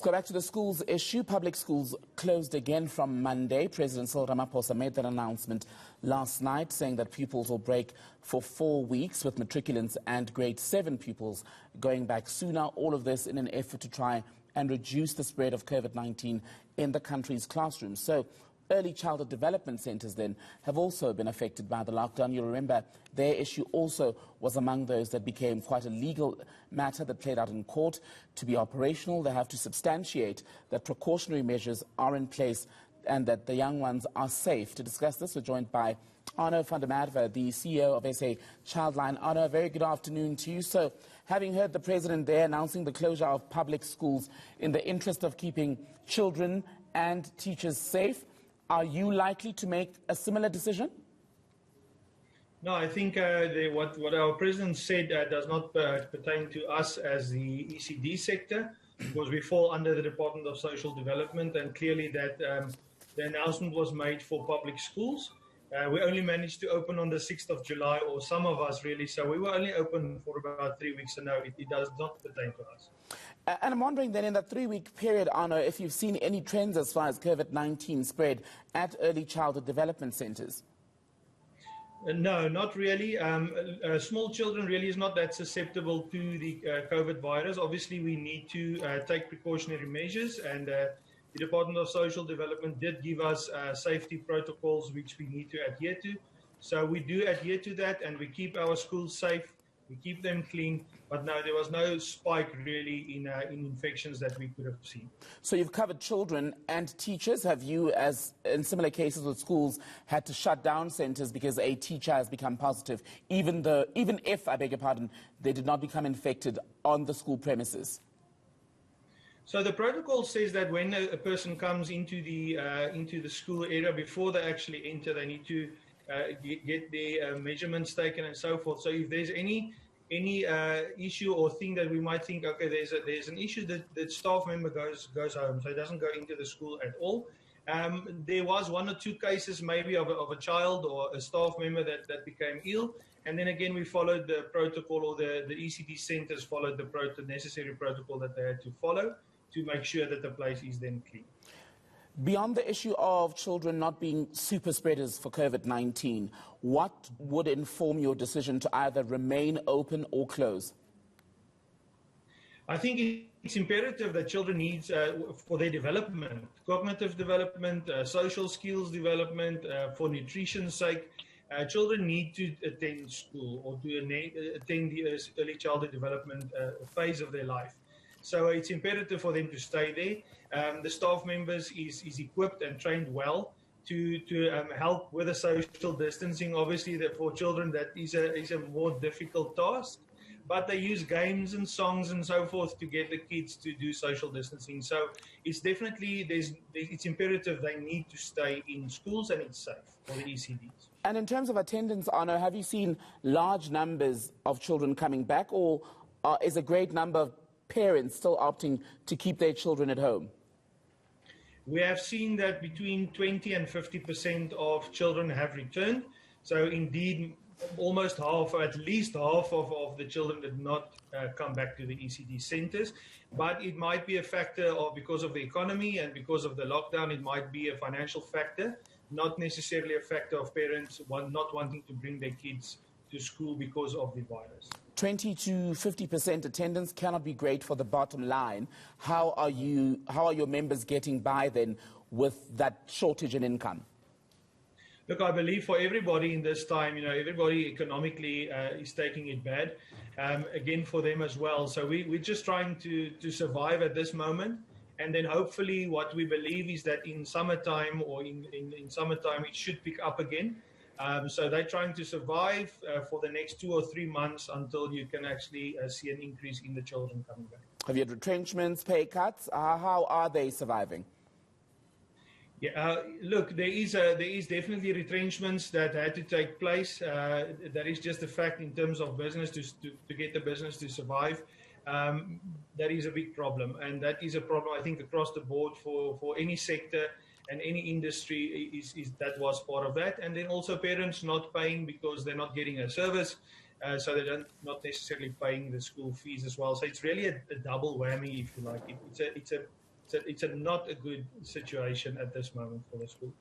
Go back to the schools issue. Public schools closed again from Monday. President Cyril Ramaphosa made that announcement last night, saying that pupils will break for 4 weeks, with matriculants and grade 7 pupils going back sooner. All of this in an effort to try and reduce the spread of COVID-19 in the country's classrooms. So early childhood development centres then have also been affected by the lockdown. You'll remember their issue also was among those that became quite a legal matter that played out in court. To be operational, they have to substantiate that precautionary measures are in place and that the young ones are safe. To discuss this, we're joined by Arno van der Merwe, the CEO of SA Childline. Arno, a very good afternoon to you. So, having heard the President there announcing the closure of public schools in the interest of keeping children and teachers safe, are you likely to make a similar decision? No, I think what our President said does not pertain to us as the ECD sector, because we fall under the Department of Social Development, and clearly that the announcement was made for public schools. We only managed to open on the 6th of July, or some of us really, so we were only open for about 3 weeks, so no, it does not pertain to us. And I'm wondering then, in that 3-week period, Arno, if you've seen any trends as far as COVID-19 spread at early childhood development centres? No, not really. Small children really is not that susceptible to the COVID virus. Obviously, we need to take precautionary measures, and the Department of Social Development did give us safety protocols which we need to adhere to. So we do adhere to that, and we keep our schools safe. We keep them clean, but no, there was no spike really in infections that we could have seen. So you've covered children and teachers. Have you, as in similar cases with schools, had to shut down centres because a teacher has become positive, even if, I beg your pardon, they did not become infected on the school premises? So the protocol says that when a person comes into the school area, before they actually enter, they need to get their measurements taken and so forth. So if there's any issue or thing that we might think, okay, there's an issue, that staff member goes home, so he doesn't go into the school at all. There was 1 or 2 cases maybe of a child or a staff member that became ill, and then again we followed the protocol, or the ECD centres followed the necessary protocol that they had to follow to make sure that the place is then clean. Beyond the issue of children not being super spreaders for COVID-19, what would inform your decision to either remain open or close? I think it's imperative that children need, for their development, cognitive development, social skills development, for nutrition's sake, children need to attend school or to attend the early childhood development phase of their life. So it's imperative for them to stay there. The staff members is equipped and trained well to help with the social distancing. Obviously, for children, that is a more difficult task. But they use games and songs and so forth to get the kids to do social distancing. So it's definitely, it's imperative they need to stay in schools, and it's safe for the ECDs. And in terms of attendance, Arno, have you seen large numbers of children coming back, or is a great number of parents still opting to keep their children at home? We have seen that between 20 and 50% of children have returned. So indeed, almost half, or at least half of the children did not come back to the ECD centres. But it might be a factor of, because of the economy and because of the lockdown, it might be a financial factor, not necessarily a factor of parents not wanting to bring their kids to school because of the virus. 20 to 50% attendance cannot be great for the bottom line. How are your members getting by then with that shortage in income? Look, I believe for everybody in this time, everybody economically is taking it bad. Again, for them as well. So we're just trying to survive at this moment. And then hopefully what we believe is that in summertime, or in summertime, it should pick up again. So they're trying to survive for the next 2 or 3 months until you can actually see an increase in the children coming back. Have you had retrenchments, pay cuts? How are they surviving? Yeah, look, there is definitely retrenchments that had to take place. That is just a fact in terms of business, to get the business to survive. That is a big problem, and that is a problem, I think, across the board for any sector and any industry. That was part of that. And then also parents not paying because they're not getting a service, so they're not necessarily paying the school fees as well. So it's really a double whammy, if you like. It's a It's not a good situation at this moment for the schools.